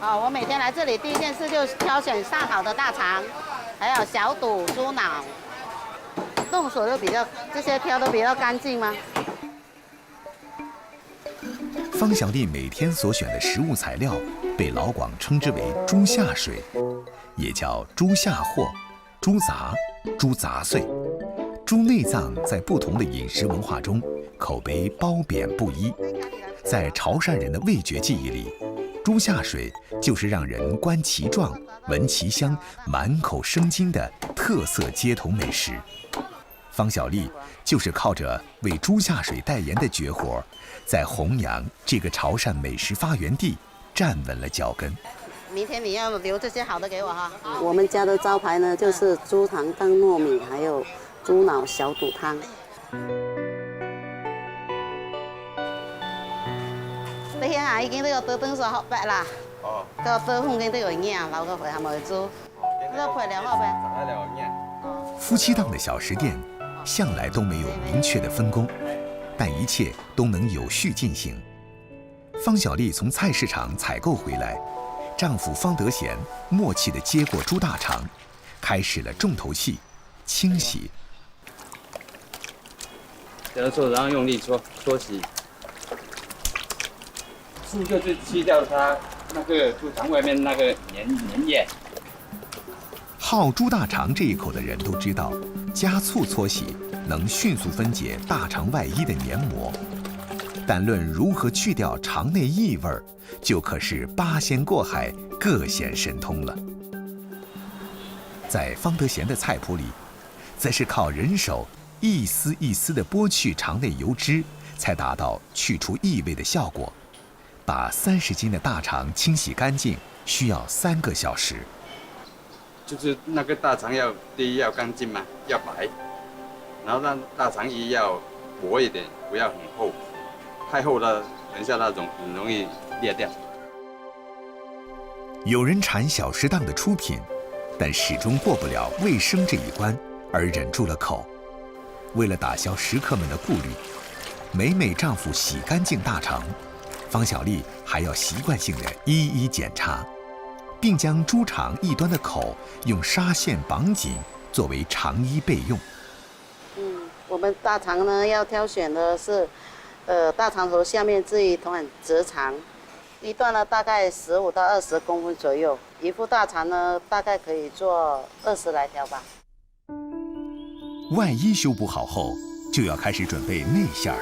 哦，我每天来这里第一件事就是挑选上好的大肠，还有小肚、猪脑。动手就比较这些挑的比较干净吗？方小丽每天所选的食物材料被老广称之为“猪下水”，也叫猪下货、猪杂、猪杂碎。猪内脏在不同的饮食文化中口碑褒贬不一。在潮汕人的味觉记忆里，猪下水就是让人观其状、闻其香、满口生津的特色街头美食。方小丽就是靠着为猪下水代言的绝活，在弘扬这个潮汕美食发源地站稳了脚跟。明天你要留这些好的给我哈。我们家的招牌呢，就是猪肠当糯米，还有猪脑小肚汤。这些啊已經都有倒轉數學白啦。哦。個倒風景都有影，留個陪下咪做。那配料好呗。夫妻檔的小食店向來都沒有明確的分工，但一切都能有序進行。方小麗從菜市場採購回來，丈夫方德賢默契地接過豬大腸，開始了重頭戲——清洗。然後用力搓洗，就是去掉它那个猪肠外面那个粘液。好猪大肠这一口的人都知道，加醋搓洗能迅速分解大肠外衣的黏膜，但论如何去掉肠内异味，就可是八仙过海，各显神通了。在方德贤的菜谱里，则是靠人手一丝一丝地剥去肠内油脂，才达到去除异味的效果。把30斤的大肠清洗干净，需要3个小时。就是那个大肠第一要干净嘛，要白，然后让大肠衣要薄一点，不要很厚，太厚了，等一下那种很容易裂掉。有人馋小食档的出品，但始终过不了卫生这一关，而忍住了口。为了打消食客们的顾虑，每丈夫洗干净大肠，方小丽还要习惯性的一一检查，并将猪肠一端的口用纱线绑紧，作为肠衣备用。我们大肠呢要挑选的是，大肠头下面这一段直肠，一段呢大概15到20公分左右，一副大肠呢大概可以做20来条吧。外衣修补好后，就要开始准备内馅儿。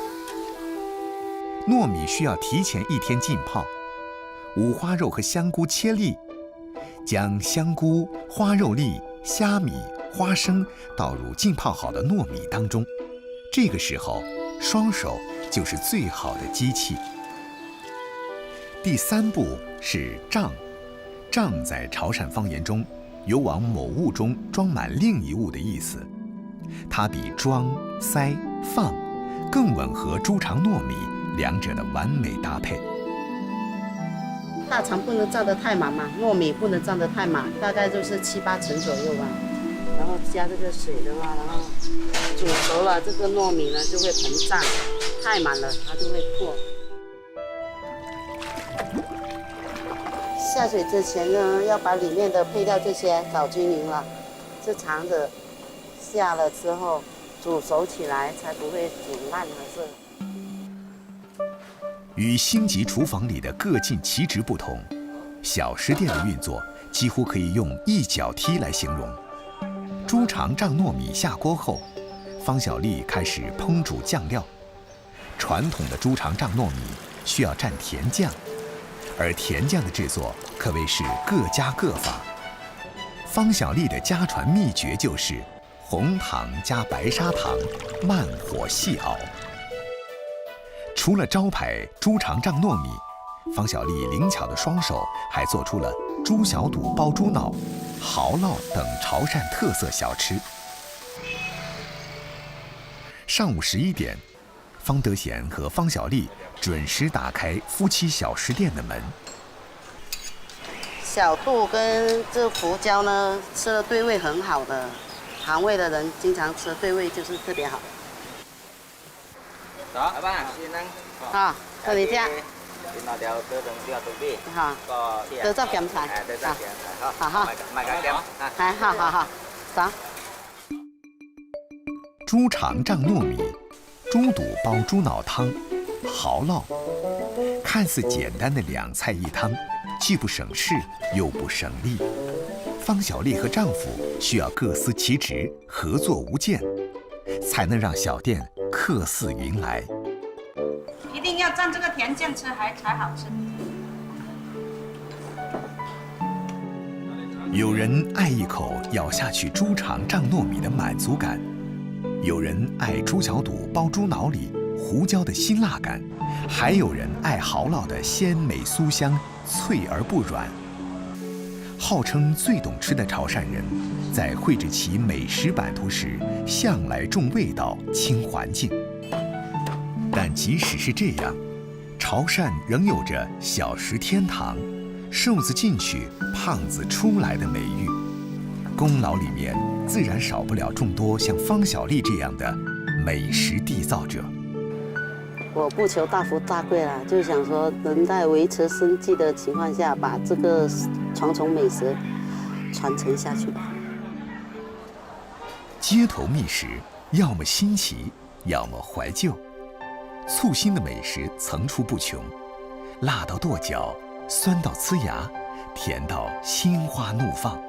糯米需要提前1天浸泡，五花肉和香菇切粒，将香菇、花肉粒、虾米、花生倒入浸泡好的糯米当中。这个时候，双手就是最好的机器。第3步是胀，胀在潮汕方言中有往某物中装满另一物的意思，它比装、塞、放更吻合猪肠糯米两者的完美搭配。大肠不能胀得太满嘛，糯米不能胀得太满，大概就是7、8成左右吧。然后加这个水的话，然后煮熟了，这个糯米呢就会膨胀，太满了它就会破。下水之前呢，要把里面的配料这些搞均匀了，这肠子下了之后煮熟起来才不会煮烂了是。与星级厨房里的各尽其职不同，小食店的运作几乎可以用一脚踢来形容。猪肠胀糯米下锅后，方小丽开始烹煮酱料。传统的猪肠胀糯米需要蘸甜酱，而甜酱的制作可谓是各家各法。方小丽的家传秘诀就是红糖加白砂糖，慢火细熬。除了招牌猪肠胀糯米，方小丽灵巧的双手还做出了猪小肚包猪脑、蚝烙等潮汕特色小吃。上午11点，方德贤和方小丽准时打开夫妻小食店的门。小肚跟这胡椒呢，吃了对味很好的，肠胃的人经常吃对味就是特别好。đó, ba, xin ăn. 好，这里加。然後有嗰種比較對比，嚇，個德州鹹菜，對州鹹菜，好好，買個點啊，係，好好好，走。猪肠胀糯米、猪肚煲猪脑汤、蚝烙，看似简单的2菜1汤，既不省事又不省力。方小丽和丈夫需要各司其职，合作无间，才能让小店客似云来。一定要蘸这个甜酱吃才好吃。有人爱一口咬下去猪肠胀糯米的满足感，有人爱猪小肚包猪脑里胡椒的辛辣感，还有人爱蚝烙的鲜美酥香、脆而不软。号称最懂吃的潮汕人，在绘制其美食版图时，向来重味道、轻环境。但即使是这样，潮汕仍有着“小食天堂”、“瘦子进去，胖子出来”的美誉。功劳里面自然少不了众多像方小丽这样的美食缔造者。我不求大富大贵啦，就想说能在维持生计的情况下，把这个传统美食传承下去吧。街头觅食，要么新奇，要么怀旧。簇新的美食层出不穷，辣到跺脚，酸到呲牙，甜到心花怒放。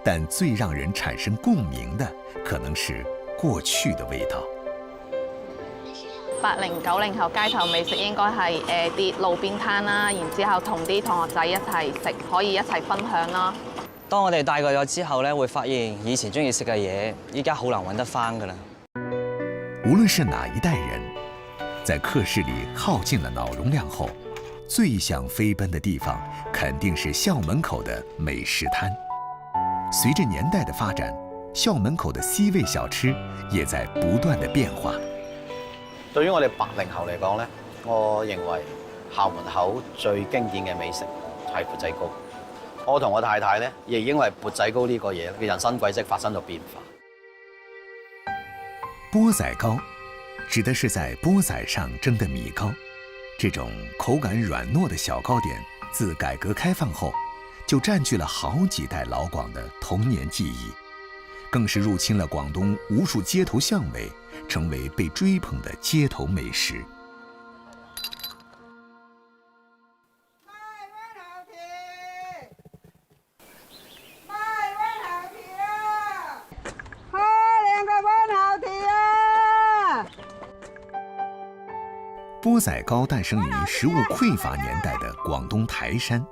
但最让人产生共鸣的，可能是過去的味道。80、90後街頭美食應該係啲路邊攤啦，然之後同啲同學仔一齊食，可以一齊分享啦。當我哋大個咗之後咧，會發現以前中意食嘅嘢，依家好難揾得翻㗎啦。無論是哪一代人，在課室裡耗盡了腦容量後，最想飛奔的地方，肯定是校門口的美食攤。隨着年代的發展，校門口的 C 位小吃也在不斷的變化。對於我哋80後嚟講咧，我認為校門口最經典嘅美食係缽仔糕。我同我太太咧，亦因為缽仔糕呢個嘢嘅人生軌跡發生咗變化。缽仔糕指的是在钵仔上蒸的米糕，这种口感軟糯的小糕點，自改革開放後，就佔據了好幾代老廣的童年記憶，更是入侵了廣東無數街頭巷尾，成為被追捧的街頭美食。缽仔糕誕生於食物匱乏年代的廣東台山，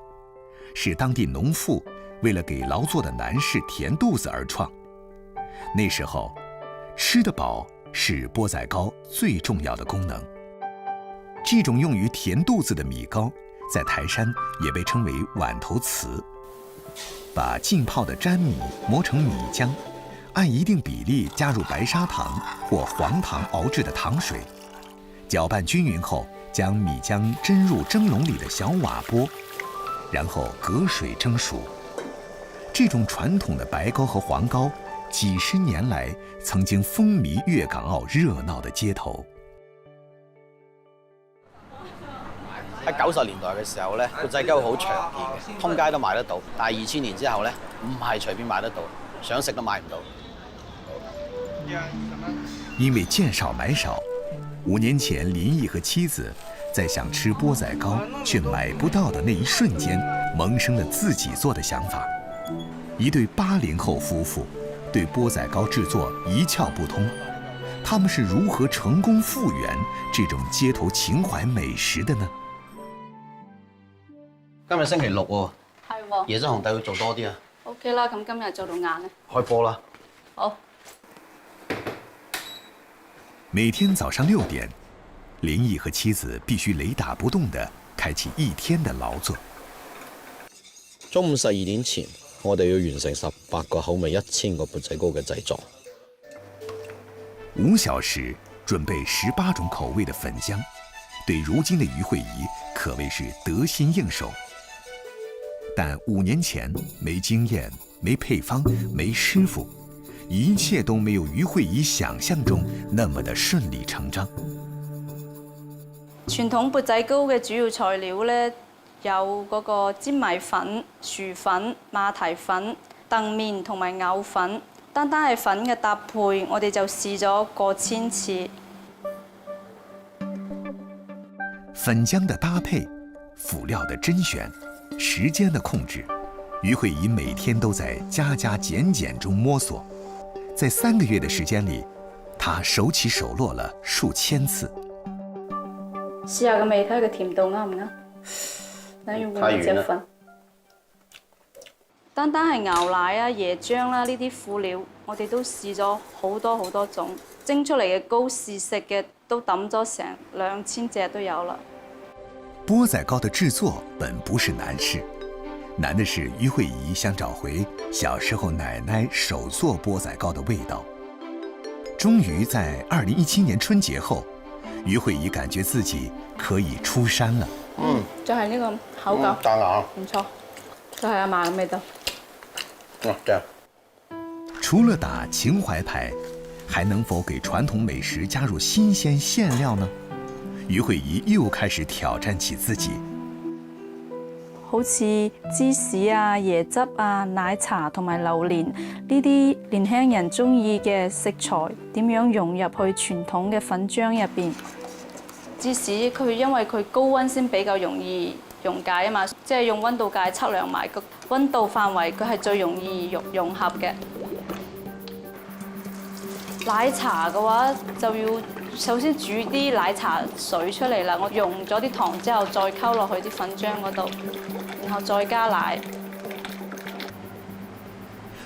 是當地農婦為了給勞作的男士填肚子而創。那時候，吃得飽是缽仔糕最重要的功能。這種用於填肚子的米糕，在台山也被稱為碗頭糍。把浸泡的粘米磨成米漿，按一定比例加入白砂糖或黃糖熬製的糖水。攪拌均勻後，將米漿蒸入蒸籠裡的小瓦缽，然後隔水蒸熟。這種傳統的白糕和黃糕，幾十年來曾經風靡粵港澳熱鬧的街頭。喺90年代嘅時候咧，缽仔糕好常見嘅，通街都買得到。但係2000年之後咧，唔係隨便買得到，想食都買唔到。因為見少買少，5年前林毅和妻子在想吃缽仔糕卻買不到的那一瞬間，萌生了自己做的想法。一對80後夫婦對缽仔糕製作一竅不通，他們是如何成功復原這種街頭情懷美食的呢？今日星期6喎，係喎。椰汁紅底要做多啲啊。OK 啦，咁今日做到晏咧。開波啦！好。每天早上6點，林毅和妻子必須雷打不動地開啟一天的勞作。中午12點前，我哋要完成18個口味1000個缽仔糕嘅製作。5小時準備18種口味的粉漿，對如今的余慧儀可謂是得心應手。但5年前沒經驗、沒配方、沒師傅，一切都沒有余慧儀想象中那麼的順理成章。廚傳統缽仔糕嘅主要材料咧有嗰個粘米粉、薯粉、馬蹄粉、澄麵同埋藕粉。單單係粉嘅搭配，我哋就試咗過千次。粉漿的搭配、辅料的甄選、時間的控制，於慧儀每天都在加加減減中摸索。在3個月的時間裡，她手起手落了數千次。試下個味，睇下個甜度啱唔啱？睇用邊隻粉？單單係牛奶啊、椰漿啦呢啲輔料，我哋都試咗好多種，蒸出嚟嘅糕試食嘅都抌咗成2000隻都有了。钵仔糕的製作本不是難事，難的是於慧儀想找回小時候奶奶手做钵仔糕的味道。終於在2017年春節後，於慧儀感覺自己可以出山了。就係呢個口感，彈牙，唔錯，就係阿嫲嘅味道。正。除了打情懷牌，還能否給傳統美食加入新鮮餡料呢？於慧儀又開始挑戰起自己。好似芝士啊、椰汁啊、奶茶同埋榴蓮呢啲年輕人中意嘅食材，點樣融入去傳統嘅粉漿入邊？芝士佢因為佢高溫先比較容易溶解啊嘛，即係用溫度計測量埋個溫度範圍，佢係最容易融合嘅。奶茶嘅話就要首先煮啲奶茶水出嚟啦，我溶咗啲糖之後再溝落去啲粉漿嗰度，然後再加奶。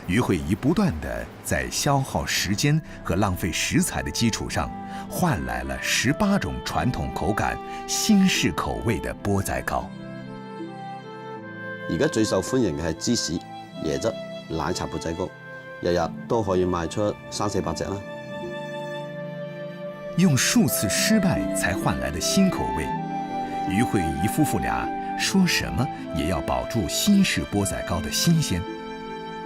於慧儀不斷地在消耗時間和浪費食材的基礎上，換來了18種傳統口感、新式口味的缽仔糕。而家最受歡迎嘅係芝士、椰汁、奶茶缽仔糕，日日都可以賣出300-400隻啦。用數次失敗才換來的新口味，於慧儀夫婦倆說什麼也要保住新式缽仔糕的新鮮，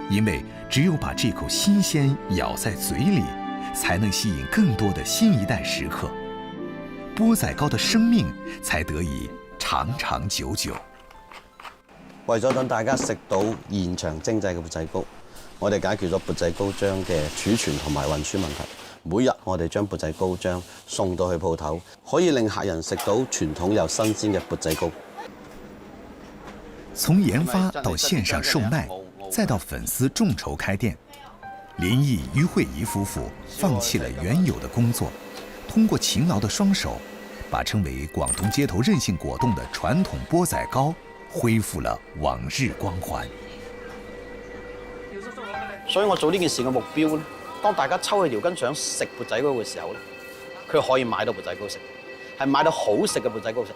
因為只有把這口新鮮咬在嘴裡，才能吸引更多的新一代食客，缽仔糕的生命才得以長長久久。為咗等大家食到現場精製嘅缽仔糕，我哋解決咗缽仔糕漿嘅儲存同埋運輸問題。每日我哋將缽仔糕漿送到去鋪頭，可以令客人食到傳統又新鮮嘅缽仔糕。從研發到線上售賣，再到粉絲眾籌開店，林毅、於慧儀夫婦放棄了原有的工作，通過勤勞的雙手，把稱為廣東街頭任性果凍的傳統缽仔糕恢復了往日光環。所以我做呢件事嘅目標咧，當大家抽起條筋想食缽仔糕嘅時候咧，佢可以買到缽仔糕食，係買到好食嘅缽仔糕食。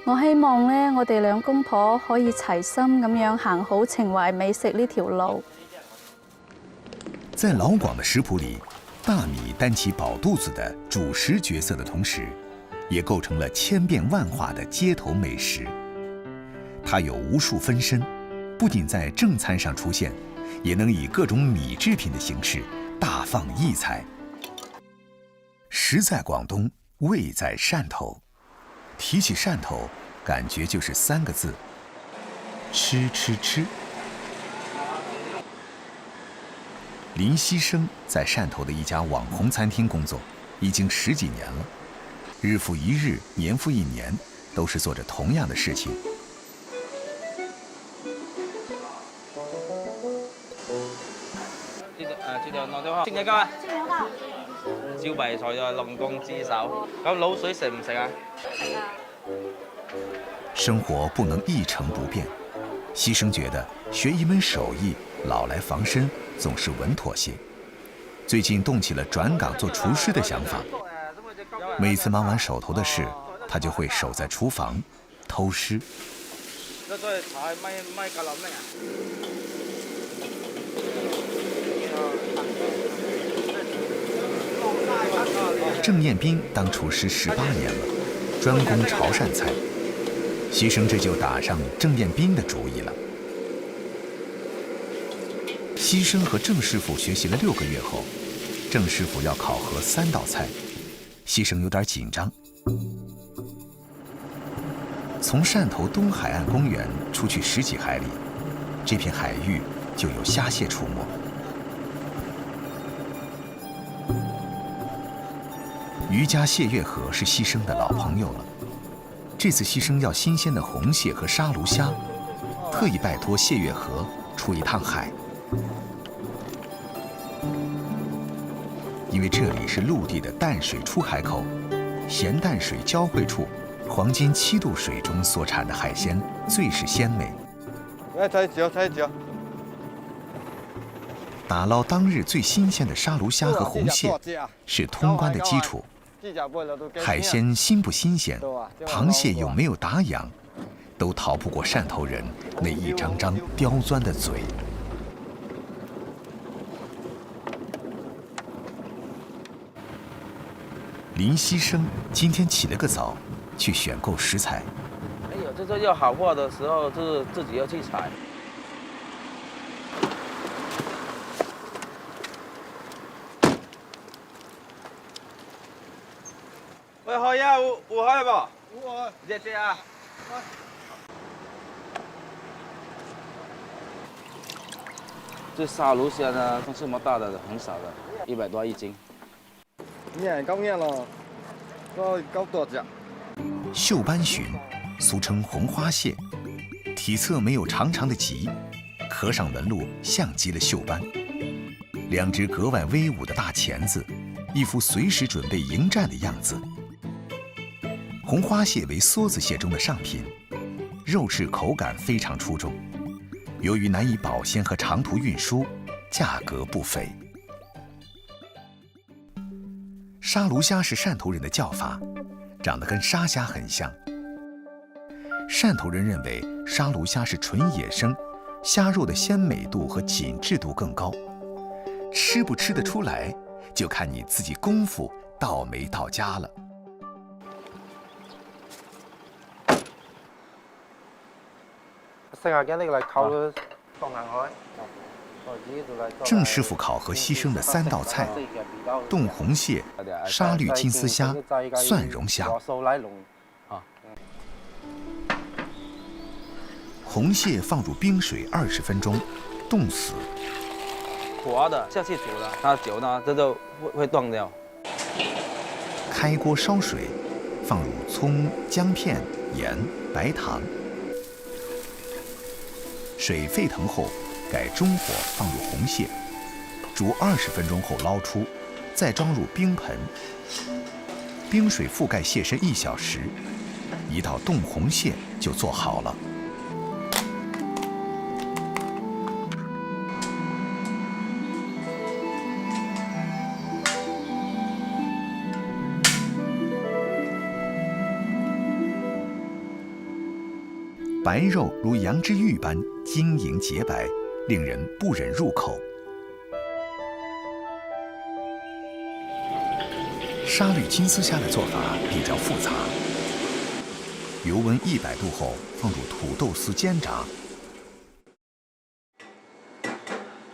我希望咧，我哋兩公婆可以齊心咁樣行好情懷美食呢條路。在老廣的食譜裡，大米擔起飽肚子的主食角色的同時，也構成了千變萬化的街頭美食。它有無數分身，不僅在正餐上出現，也能以各種米製品的形式大放異彩。食在廣東，味在汕頭。提起汕頭，感覺就是3個字：吃吃吃。林希生在汕頭的一家網紅餐廳工作，已經10幾年了。日復一日，年復一年，都是做着同樣的事情。清嘢糕啊！招牌菜就係龍宮之手。咁滷水食唔食啊？食啊。生活不能一成不變，希生覺得學一門手藝，老來防身，總是穩妥些。最近動起了轉崗做廚師的想法。每次忙完手頭的事，他就會守在廚房偷師。郑彦斌當廚師18年了，專攻潮汕菜。希生這就打上郑彦斌的主意了。希生和郑師傅學習了6個月後，郑師傅要考核3道菜。西生有点紧张。从汕头东海岸公园出去10几海里，这片海域就有虾蟹出没。渔家谢月河是西生的老朋友了。这次西生要新鲜的红蟹和沙鲈虾，特意拜托谢月河出一趟海。因为这里是陆地的淡水出海口，咸淡水交汇处，黄金7度水中所产的海鲜最是鲜美。来，踩脚，踩脚。打捞当日最新鲜的沙鲈虾和红蟹是通关的基础。海鲜新不新鲜，螃蟹有没有打痒，都逃不过汕头人那一张张刁钻的嘴。林西生今天起了个早，去选购食材。没有，就是要好货的时候，就是自己要去采。喂，好呀，我好不？我这啊。这沙鲈虾呢，像这么大的很少的，100多1斤。廿9日咯，都9多隻。绣斑鲟，俗称红花蟹，体侧没有长长的鳍，壳上纹路像极了绣斑。2只格外威武的大钳子，一副随时准备迎战的样子。红花蟹为梭子蟹中的上品，肉质口感非常出众。由于难以保鲜和长途运输，价格不菲。沙鲈虾是汕头人的叫法，长得跟沙虾很像。汕头人认为沙鲈虾是纯野生，虾肉的鲜美度和紧致度更高。吃不吃得出来，就看你自己功夫到没到家了。郑师傅考核西生的3道菜：冻红蟹、沙律金丝虾、蒜蓉虾。红蟹放入冰水20分钟，冻死。活的下去煮了，它久呢，这就会断掉。开锅烧水，放入葱、姜片、盐、白糖。水沸腾后，改中火放入红蟹，煮20分钟后捞出，再装入冰盆。冰水覆盖蟹身1小时，一道冻红蟹就做好了。白肉如羊脂玉般晶莹洁白，令人不忍入口。沙律金丝虾的做法比较复杂，油温100度后放入土豆丝煎炸，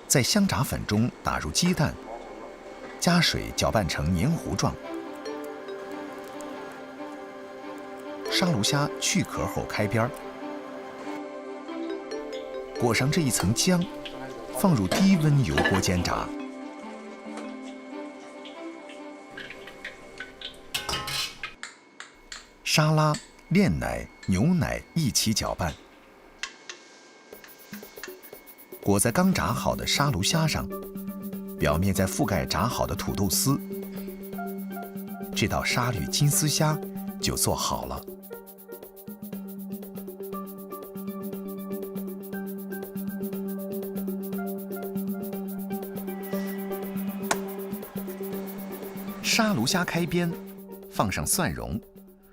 在香炸粉中打入鸡蛋，加水搅拌成黏糊状。沙鲈虾去壳后开边，裹上这一层浆，放入低温油锅煎炸。沙拉、炼奶、牛奶一起搅拌，裹在刚炸好的沙鲈虾上，表面再覆盖炸好的土豆丝。这道沙律金丝虾就做好了。沙鲈虾开边，放上蒜蓉，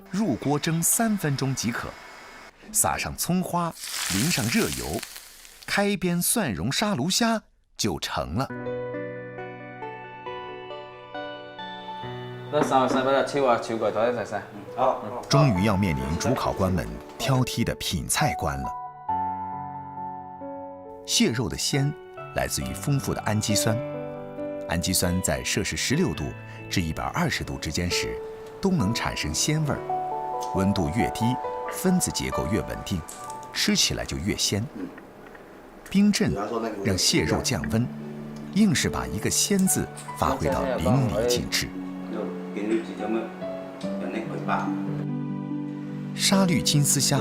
入锅蒸3分钟即可。撒上葱花，淋上热油，开边蒜蓉沙鲈虾就成了。终于要面临主考官们挑剔的品菜关了。蟹肉的鲜来自于丰富的氨基酸。氨基酸在摄氏16度至120度之间时，都能产生鲜味儿。温度越低，分子结构越稳定，吃起来就越鲜。冰镇让蟹肉降温，硬是把一个鲜字发挥到淋漓尽致。沙律金丝虾，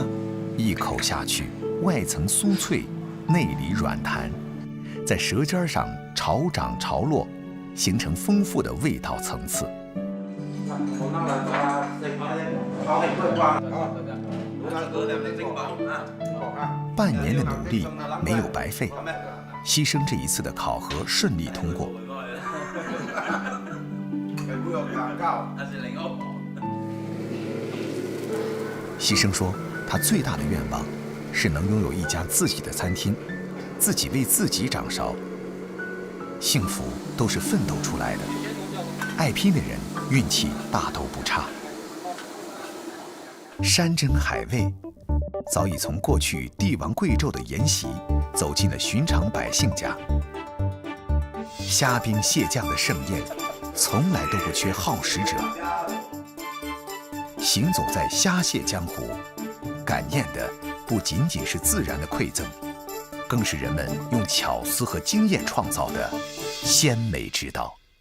一口下去，外层酥脆，内里软弹，在舌尖上潮涨潮落，形成丰富的味道层次。半年的努力没有白费，牺牲这一次的考核顺利通过。牺牲说，他最大的愿望是能拥有一家自己的餐厅，自己为自己掌勺。幸福都是奋斗出来的，爱拼的人运气大都不差。山珍海味早已从过去帝王贵胄的筵席走进了寻常百姓家。虾兵蟹将的盛宴从来都不缺好食者。行走在虾蟹江湖，感验的不仅仅是自然的馈赠，更是人们用巧思和经验创造的鲜美之道。